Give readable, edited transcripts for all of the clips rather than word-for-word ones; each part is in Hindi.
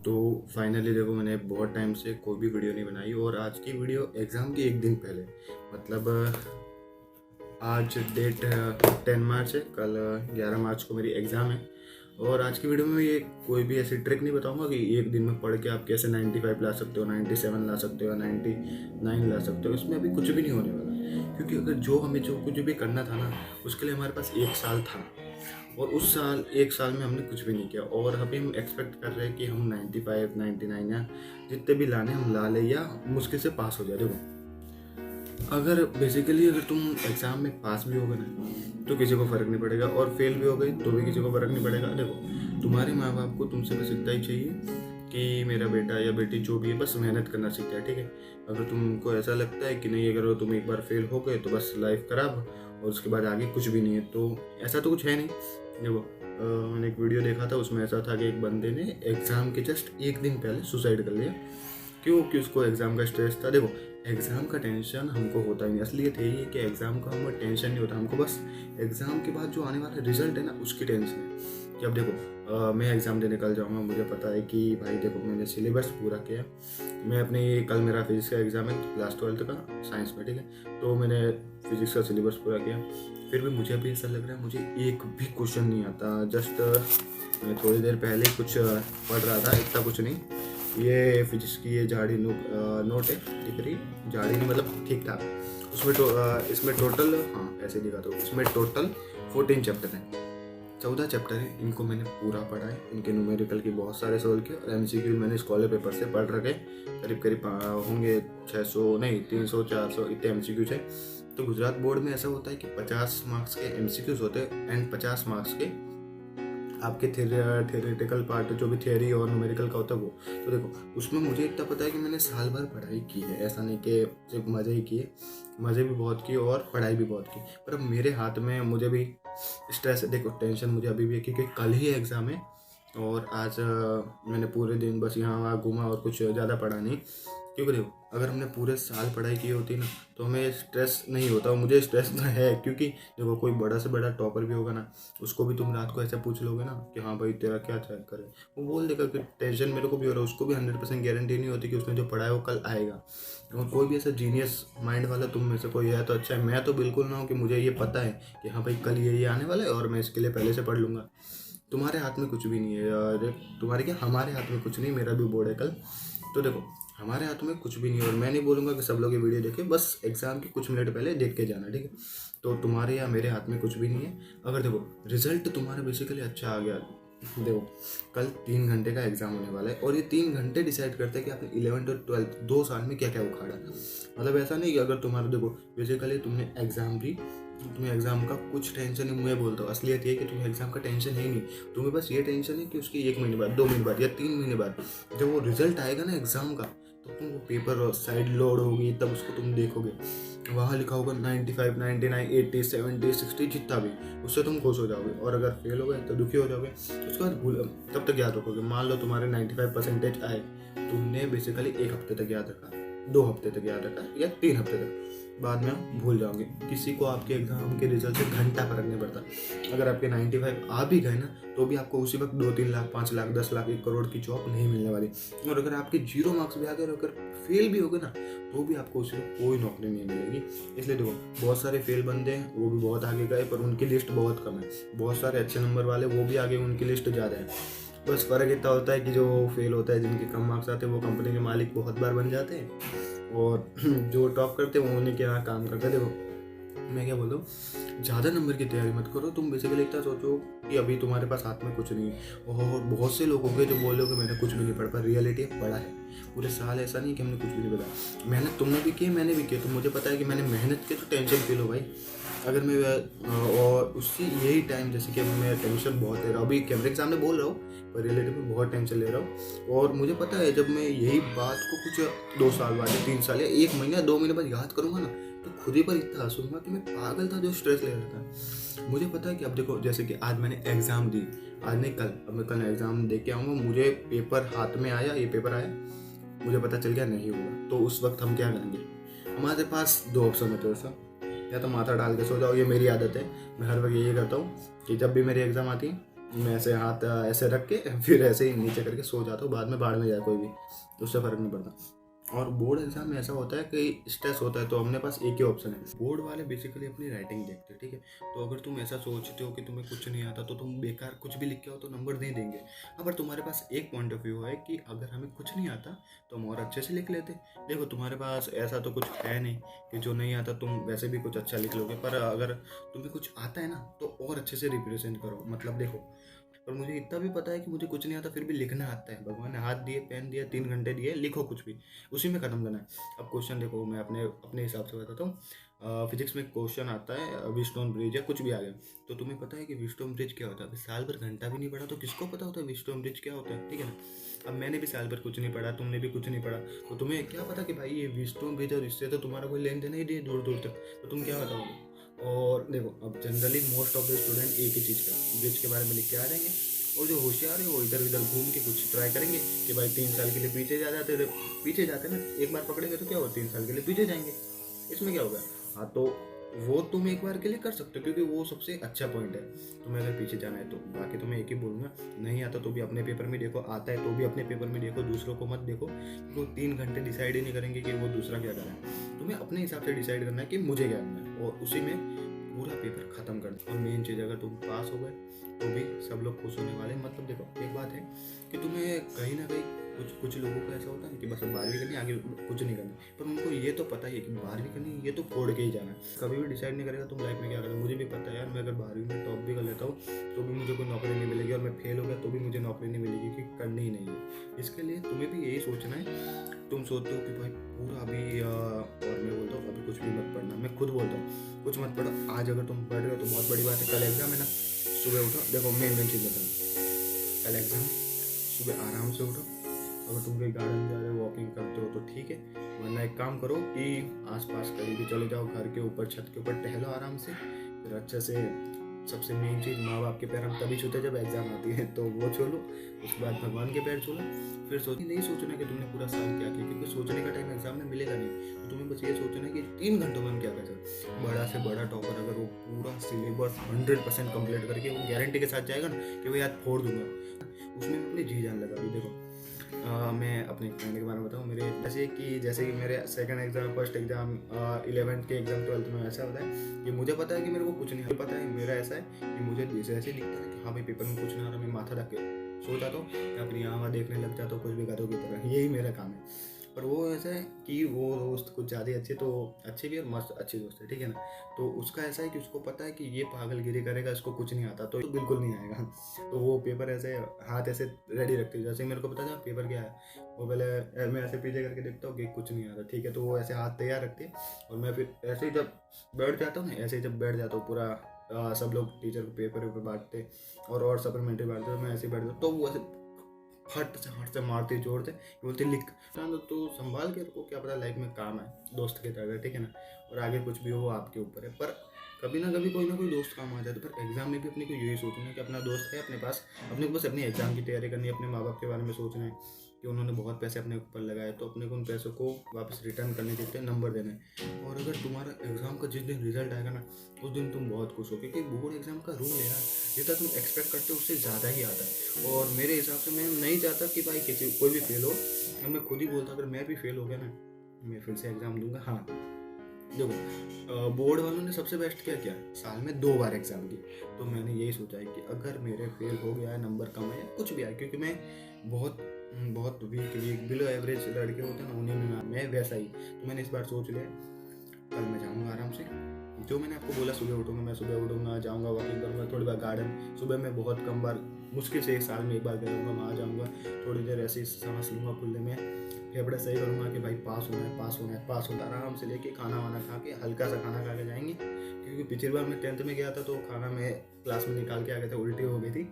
तो फाइनली देखो, मैंने बहुत टाइम से कोई भी वीडियो नहीं बनाई और आज की वीडियो एग्ज़ाम के एक दिन पहले, मतलब आज डेट 10 मार्च है, कल 11 मार्च को मेरी एग्ज़ाम है। और आज की वीडियो में ये कोई भी ऐसी ट्रिक नहीं बताऊंगा कि एक दिन में पढ़ के आप कैसे 95 ला सकते हो, 97 ला सकते हो, 99 ला सकते हो। इसमें अभी कुछ भी नहीं होने वाला, क्योंकि अगर जो कुछ भी करना था ना, उसके लिए हमारे पास 1 साल था। और उस साल 1 साल में हमने कुछ भी नहीं किया और अभी हम एक्सपेक्ट कर रहे हैं कि हम 95 99 या जितने भी लाने हम ला ले या मुश्किल से पास हो जाए। देखो, अगर बेसिकली अगर तुम एग्ज़ाम में पास भी हो गए ना तो किसी को फ़र्क नहीं पड़ेगा, और फेल भी हो गए तो भी किसी को फ़र्क नहीं पड़ेगा। देखो, तुम्हारे माँ बाप को तुमसे बस इतना ही चाहिए कि मेरा बेटा या बेटी जो भी है बस मेहनत करना सीखता है, ठीक है। अगर तुमको ऐसा लगता है कि नहीं, अगर तुम एक बार फेल हो गए तो बस लाइफ खराब और उसके बाद आगे कुछ भी नहीं है, तो ऐसा तो कुछ है नहीं। देखो, मैंने एक वीडियो देखा था, उसमें ऐसा था कि एक बंदे ने एग्ज़ाम के जस्ट एक दिन पहले सुसाइड कर लिया। क्यों? कि उसको एग्ज़ाम का स्ट्रेस था। देखो, एग्ज़ाम का टेंशन हमको होता ही नहीं, असलियत यही है कि एग्ज़ाम का हमें टेंशन नहीं होता, हमको बस एग्ज़ाम के बाद जो आने वाला रिजल्ट है ना उसकी टेंशन है। कि अब देखो, मैं एग्ज़ाम देने कल जाऊँगा, मुझे पता है कि भाई देखो मैंने सिलेबस पूरा किया। मैं अपने कल मेरा फिजिक्स का एग्ज़ाम है, क्लास 12 का साइंस में, ठीक है। तो मैंने फिजिक्स का सिलेबस पूरा किया, फिर भी मुझे अभी ऐसा लग रहा है मुझे एक भी क्वेश्चन नहीं आता। जस्ट मैं थोड़ी देर पहले कुछ पढ़ रहा था, इतना कुछ नहीं। ये फिजिक्स की ये झाड़ी नोट है, दिख रही झाड़ी नहीं, मतलब ठीक ठाक। उसमें इसमें टोटल, हाँ ऐसे दिखा दो, इसमें टोटल 14 चैप्टर हैं, 14 चैप्टर हैं। इनको मैंने पूरा पढ़ा है, इनके न्यूमेरिकल की बहुत सारे सॉल्व किए और एमसीक्यू मैंने स्कॉलर पेपर से पढ़ रखे। करीब करीब होंगे 600 नहीं 300 400 इतने एमसीक्यू है। तो गुजरात बोर्ड में ऐसा होता है कि 50 मार्क्स के एमसीक्यूज होते हैं एंड 50 मार्क्स के आपके थियोरेटिकल पार्ट, जो भी थियोरी और न्यूमेरिकल का होता है वो। तो देखो, उसमें मुझे इतना पता है कि मैंने साल भर पढ़ाई की है, ऐसा नहीं कि सिर्फ मज़े ही किए, मज़े भी बहुत किए और पढ़ाई भी बहुत की। पर अब मेरे हाथ में मुझे भी स्ट्रेस है। देखो, टेंशन मुझे अभी भी है क्योंकि कल ही एग्ज़ाम है और आज मैंने पूरे दिन बस यहाँ वहाँ घूमा और कुछ ज़्यादा पढ़ा नहीं। क्योंकि देखो, अगर हमने पूरे साल पढ़ाई की होती ना तो हमें स्ट्रेस नहीं होता, और मुझे स्ट्रेस तो है क्योंकि देखो, कोई बड़ा से बड़ा टॉपर भी होगा ना, उसको भी तुम रात को ऐसा पूछ लोगे ना कि हाँ भाई तेरा क्या चेक करे, वो बोल देगा कि टेंशन मेरे को भी हो रहा है। उसको भी 100% गारंटी नहीं होती कि उसने जो पढ़ा है वो कल आएगा। और कोई भी ऐसा जीनियस माइंड वाला तुम में से कोई है तो अच्छा है। मैं तो बिल्कुल ना हूँ कि मुझे ये पता है कि हाँ भाई कल ये आने वाला है और मैं इसके लिए पहले से पढ़ लूँगा। तुम्हारे हाथ में कुछ भी नहीं है, और तुम्हारे क्या, हमारे हाथ में कुछ नहीं। मेरा भी बोर्ड है कल, तो देखो हमारे हाथ में कुछ भी नहीं है। और मैं नहीं बोलूँगा कि सब लोग ये वीडियो देखें, बस एग्ज़ाम के कुछ मिनट पहले देख के जाना, ठीक है। तो तुम्हारे या मेरे हाथ में कुछ भी नहीं है। अगर देखो रिजल्ट तुम्हारा बेसिकली अच्छा आ गया, देखो कल 3 घंटे का एग्ज़ाम होने वाला है और ये 3 घंटे डिसाइड करते हैं कि आपने 11th और 12th 2 साल में क्या क्या उखाड़ा। मतलब ऐसा नहीं कि अगर तुम्हारा, देखो बेसिकली तुमने एग्ज़ाम दी, तुम्हें एग्ज़ाम का कुछ टेंशन नहीं। मैं बोलता हूँ असलियत ये है कि तुम्हें एग्ज़ाम का टेंशन है ही नहीं। तुम्हें बस ये टेंशन है कि उसकी 1 महीने बाद, 2 महीने बाद या 3 महीने बाद जब वो रिजल्ट आएगा ना एग्ज़ाम का, तो तुम वो पेपर साइड लोड होगी तब उसको तुम देखोगे, वहाँ लिखा होगा 95 99 80 70 60 जितना भी, उससे तुम खुश हो जाओगे। और अगर फेल हो गए तो दुखी हो जाओगे। उसके बाद भूल, तब तक याद रखोगे। मान लो तुम्हारे 95% आए, तुमने बेसिकली 1 हफ्ते तक याद रखा, 2 हफ्ते तक याद रखा या 3 हफ्ते तक, बाद में आप भूल जाओगे। किसी को आपके एग्जाम के रिजल्ट से घंटा फर्क नहीं पड़ता। अगर आपके 95 आ भी गए ना तो भी आपको उसी वक्त 2-3 लाख 5 लाख 10 लाख 1 करोड़ की जॉब नहीं मिलने वाली। और अगर आपके 0 मार्क्स भी आ गए और अगर फेल भी हो गए ना तो भी आपको उसी वक्त कोई नौकरी नहीं मिलेगी। इसलिए देखो, बहुत सारे फेल बंदे हैं, वो भी बहुत आगे गए पर उनकी लिस्ट बहुत कम है। बहुत सारे अच्छे नंबर वाले वो भी आगे, उनकी लिस्ट ज़्यादा है। बस फ़र्क इतना होता है कि जो फेल होता है, जिनके कम मार्क्स आते हैं, वो कंपनी के मालिक बहुत बार बन जाते हैं और जो टॉप करते हैं वो उन्हीं के यहाँ काम करते हैं। देखो मैं क्या बोलता हूँ, ज़्यादा नंबर की तैयारी मत करो। तुम बेसिकली इतना सोचो कि अभी तुम्हारे पास हाथ में कुछ नहीं है। और बहुत से लोग होंगे जो बोल रहे हो कि मैंने कुछ भी नहीं पढ़ा, पर रियलिटी पढ़ा है पूरे साल। ऐसा नहीं कि हमने कुछ भी नहीं पढ़ा। मेहनत तुमने भी की है, मैंने भी की, तो मुझे पता है कि मैंने मेहनत की, तो टेंशन फील हो भाई। अगर मैं और उससे यही टाइम, जैसे कि मैं टेंशन बहुत ले रहा हूँ, अभी कैमरे के सामने बोल रहा हूँ पर रियलिटी में बहुत टेंशन ले रहा हूँ। और मुझे पता है जब मैं यही बात को कुछ 2 साल बाद या 3 साल या 1 महीना 2 महीने बाद याद करूँगा ना, तो खुद ही पर इतना हंसूंगा कि मैं पागल था जो स्ट्रेस ले रहा था। मुझे पता है कि अब देखो, जैसे कि आज मैंने एग्ज़ाम दी, आज नहीं कल, अब मैं कल एग्ज़ाम दे के आऊँगा, मुझे पेपर हाथ में आया, ये पेपर आया, मुझे पता चल गया नहीं होगा, तो उस वक्त हम क्या करेंगे? हमारे पास 2 ऑप्शन होते हैं सर, या तो माथा डाल के सो जाओ। ये मेरी आदत है, मैं हर वक्त यही करता हूँ कि जब भी मेरी एग्ज़ाम आती है मैं ऐसे हाथ ऐसे रख के फिर ऐसे ही नीचे करके सो जाता हूँ, बाद में बाढ़ में जाए कोई भी, उससे फ़र्क नहीं पड़ता। और बोर्ड एग्जाम में ऐसा होता है कि स्ट्रेस होता है, तो हमने पास एक ही ऑप्शन है। बोर्ड वाले बेसिकली अपनी राइटिंग देखते हैं, ठीक है। तो अगर तुम ऐसा सोचते हो कि तुम्हें कुछ नहीं आता तो तुम बेकार कुछ भी लिख के आओ तो नंबर नहीं देंगे। अगर तुम्हारे पास एक पॉइंट ऑफ व्यू है कि अगर हमें कुछ नहीं आता तो हम और अच्छे से लिख लेते। देखो तुम्हारे पास ऐसा तो कुछ है नहीं कि जो नहीं आता तुम वैसे भी कुछ अच्छा लिख लोगे, पर अगर तुम्हें कुछ आता है ना तो और अच्छे से रिप्रेजेंट करो। मतलब देखो, पर मुझे इतना भी पता है कि मुझे कुछ नहीं आता फिर भी लिखना आता है। भगवान ने हाथ दिए, पेन दिया, 3 घंटे दिए, लिखो कुछ भी, उसी में ख़त्म करना है। अब क्वेश्चन देखो, मैं अपने अपने हिसाब से बताता हूँ। फिजिक्स में क्वेश्चन आता है व्हीटस्टोन ब्रिज या कुछ भी आ गया, तो तुम्हें पता है कि व्हीटस्टोन ब्रिज क्या होता है। अभी साल भर घंटा भी नहीं पढ़ा तो किसको पता होता है व्हीटस्टोन ब्रिज क्या होता है, ठीक है ना। अब मैंने भी साल भर कुछ नहीं पढ़ा, तुमने भी कुछ नहीं पढ़ा, तो तुम्हें क्या पता कि भाई ये व्हीटस्टोन ब्रिज और इससे तो तुम्हारा कोई लेन देन ही नहीं दूर दूर तक, तो तुम क्या बताओगे। और देखो, अब generally most of the student एक ही चीज़ का ब्रिज के बारे में लिख के आ जाएंगे, और जो होशियार है वो इधर उधर घूम के कुछ ट्राई करेंगे कि भाई 3 साल के लिए पीछे पीछे जाते ना, एक बार पकड़ेंगे तो क्या हो, 3 साल के लिए पीछे जाएंगे, इसमें क्या होगा। हाँ, तो वो तुम एक बार के लिए कर सकते हो क्योंकि वो सबसे अच्छा पॉइंट है। तुम्हें अगर पीछे जाना है तो बाकी तो मैं एक ही बोलूँगा, नहीं आता तो भी अपने पेपर में देखो, आता है तो भी अपने पेपर में देखो, दूसरों को मत देखो, क्योंकि वो 3 घंटे डिसाइड ही नहीं करेंगे कि वो दूसरा क्या कर रहा है। तुम्हें अपने हिसाब से डिसाइड करना है कि मुझे क्या करना है, और उसी में पूरा पेपर खत्म कर दो। और मेन चीज़, अगर तुम पास हो गए तो भी सब लोग खुश होने वाले हैं। मतलब देखो, एक बात है कि तुम्हें कहीं ना कहीं कुछ लोगों को ऐसा होता है कि बस अब 12वीं करनी, आगे कुछ नहीं करना, पर उनको ये तो पता ही है कि 12वीं करनी, ये तो फोड़ के ही जाना है। कभी भी डिसाइड नहीं करेगा तुम लाइफ में क्या करना। मुझे भी पता है यार, मैं अगर 12वीं में टॉप भी कर लेता हूँ तो भी मुझे कोई नौकरी नहीं मिलेगी, और मैं फेल हो गया तो भी मुझे नौकरी नहीं मिलेगी, क्योंकि करनी ही नहीं है। इसके लिए तुम्हें भी यही सोचना है। तुम सोचते हो कि भाई पूरा अभी और मैं बोलता हूँ अभी कुछ भी मत पढ़ना, मैं खुद बोलता हूँ कुछ मत पढ़ो। आज अगर तुम पढ़ रहे हो तो बहुत बड़ी बात है, कल एग्जाम है ना, सुबह उठो। देखो मेन चीज़ बताऊँ, कल एग्जाम, सुबह आराम से उठो। अगर तुम कहीं गार्डन जा रहे हो, वॉकिंग करते हो तो ठीक है, वरना एक काम करो कि आसपास कहीं भी चले जाओ, घर के ऊपर, छत के ऊपर टहलो आराम से। फिर अच्छे से, सबसे मेन चीज़, माँ बाप के पैर हम तभी छूते जब एग्जाम आती है, तो वो छू लो। उसके बाद भगवान के पैर छू लो। फिर नहीं सोचना कि तुमने पूरा साल क्या किया, क्योंकि सोचने का टाइम एग्जाम में मिलेगा नहीं। तो तुम्हें बस ये सोचना है कि 3 घंटों में हम क्या कर सकते। बड़ा से बड़ा टॉपर अगर वो पूरा सिलेबस 100% कंप्लीट करके वो गारंटी के साथ जाएगा ना कि भाई आज फोड़ दूंगा, उसमें अपनी जी जान लगा दी। देखो, मैं अपने फ्रेंड के बारे में बताऊँ, मेरे जैसे कि मेरे second exam, first exam, 11th के एग्जाम, 12th में ऐसा होता है कि मुझे पता है कि मेरे को कुछ नहीं पता है। मेरा ऐसा है कि मुझे जैसे ऐसे दिखता है कि हाँ भाई पेपर में कुछ नहीं आ रहा, मैं माथा रख के सो जाता हूँ या फिर यहाँ देखने लग जाता हूँ कुछ भी गातों की तरह, यही मेरा काम है। पर वो ऐसा है कि वो दोस्त कुछ ज़्यादा अच्छे, तो अच्छे भी और मस्त अच्छे दोस्त है, ठीक है ना। तो उसका ऐसा है कि उसको पता है कि ये पागलगिरी करेगा, इसको कुछ नहीं आता तो बिल्कुल नहीं आएगा। तो वो पेपर ऐसे हाथ ऐसे रेडी रखते, जैसे मेरे को पता था पेपर क्या है, वो पहले मैं ऐसे पीछे करके देखता हूँ कि कुछ नहीं आता, ठीक है, तो वो ऐसे हाथ तैयार रखते। और मैं फिर ऐसे ही जब बैठ जाता हूँ ना, ऐसे ही जब बैठ जाता हूँ पूरा, सब लोग टीचर को पेपर बांटते और सप्लीमेंट्री बांटते, तो मैं ऐसे ही बैठ जाता, तो वो ऐसे हट से मारते जोर से बोलते लिख तो संभाल के रखो, क्या पता लाइफ में काम आए दोस्त के तरह, ठीक है ना। और आगे कुछ भी हो आपके ऊपर है, पर कभी ना कभी कोई ना कोई दोस्त काम आ जाता है। पर एग्जाम में भी अपने को यही सोचना है कि अपना दोस्त है अपने पास, अपने को बस अपनी एग्जाम की तैयारी करनी है, अपने माँ बाप के बारे में सोचना है कि उन्होंने बहुत पैसे अपने ऊपर लगाए, तो अपने को उन पैसों को वापस रिटर्न करने देते हैं, नंबर देने। और अगर तुम्हारा एग्जाम का जिस दिन रिजल्ट आएगा ना, उस दिन तुम बहुत खुश हो, क्योंकि बोर्ड एग्जाम का रूल है ना, जितना तुम एक्सपेक्ट करते हो उससे ज़्यादा ही आता है। और मेरे हिसाब से मैं नहीं चाहता कि भाई किसी कोई भी फेल हो, और मैं खुद ही बोलता अगर मैं भी फेल हो गया ना, मैं फिर से एग्ज़ाम दूंगा। हाँ देखो, बोर्ड वालों ने सबसे बेस्ट क्या किया, साल में 2 बार एग्जाम की। तो मैंने यही सोचा है कि अगर मेरे फेल हो गया है, नंबर कम है या कुछ भी आए, क्योंकि मैं बहुत वीक बिलो एवरेज लड़के होते हैं ना, उन्हीं में मैं वैसा ही। तो मैंने इस बार सोच लिया कल मैं जाऊँगा आराम से, जो मैंने आपको बोला सुबह उठूँगा, मैं सुबह उठूँगा, जाऊँगा, वॉकिंग करूँगा, थोड़ी बार गार्डन, सुबह मैं बहुत कम बार, मुश्किल से 1 साल में 1 बार करूँगा, वहाँ जाऊँगा, थोड़ी देर ऐसे ही सांस लूँगा खुले में, फेफड़े सही करूँगा कि भाई पास होना है, आराम से लेके खाना वाना खा के, हल्का सा खाना खा के जाएंगे। क्योंकि पिछली बार मैं 10th में गया था तो खाना मैं क्लास में निकाल के आ गया था, उल्टी हो गई थी।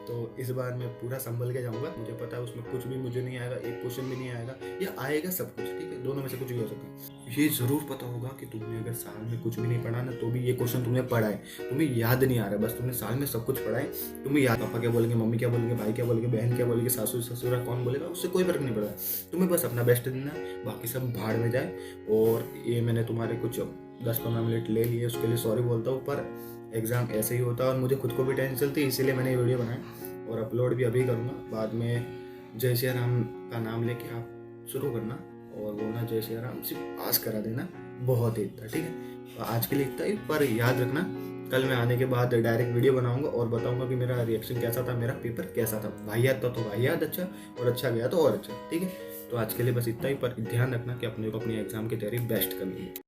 तो इस बार मैं पूरा संभल के जाऊंगा, मुझे पता है उसमें कुछ भी मुझे नहीं आएगा, एक क्वेश्चन भी नहीं आएगा, या आएगा सब कुछ, ठीक है, दोनों में से कुछ भी हो सकता है। ये ज़रूर पता होगा कि तुमने अगर साल में कुछ भी नहीं पढ़ा ना, तो भी ये क्वेश्चन तुमने पढ़ा है, तुम्हें याद नहीं आ रहा है, बस तुमने साल में सब कुछ पढ़ा है, तुम्हें याद, पापा क्या बोलेंगे, मम्मी क्या बोलेंगे, भाई क्या बोलेंगे, बहन क्या बोलेंगे, सासू ससुरा कौन बोलेगा, उससे कोई फर्क नहीं पड़ता। तुम्हें बस अपना बेस्ट देना है, बाकी सब भाड़ में जाए। और ये मैंने तुम्हारे कुछ 10-15 मिनट ले लिए, उसके लिए सॉरी बोलता हूँ, पर एग्ज़ाम ऐसे ही होता है और मुझे खुद को भी टेंशन चलती है, इसीलिए मैंने ये वीडियो बनाया और अपलोड भी अभी करूँगा। बाद में जय श्री राम का नाम लेके आप शुरू करना और बोलना जय श्री राम, सिर्फ पास करा देना, बहुत ही इतना, ठीक है। तो आज के लिए इतना ही, पर याद रखना कल मैं आने के बाद डायरेक्ट वीडियो बनाऊंगा और बताऊंगा कि मेरा रिएक्शन कैसा था, मेरा पेपर कैसा था। वाहियात था तो वाहियात अच्छा, और अच्छा गया तो और अच्छा, ठीक है। तो आज के लिए बस इतना ही, पर ध्यान रखना कि अपने को अपनी एग्जाम की तैयारी बेस्ट करनी है।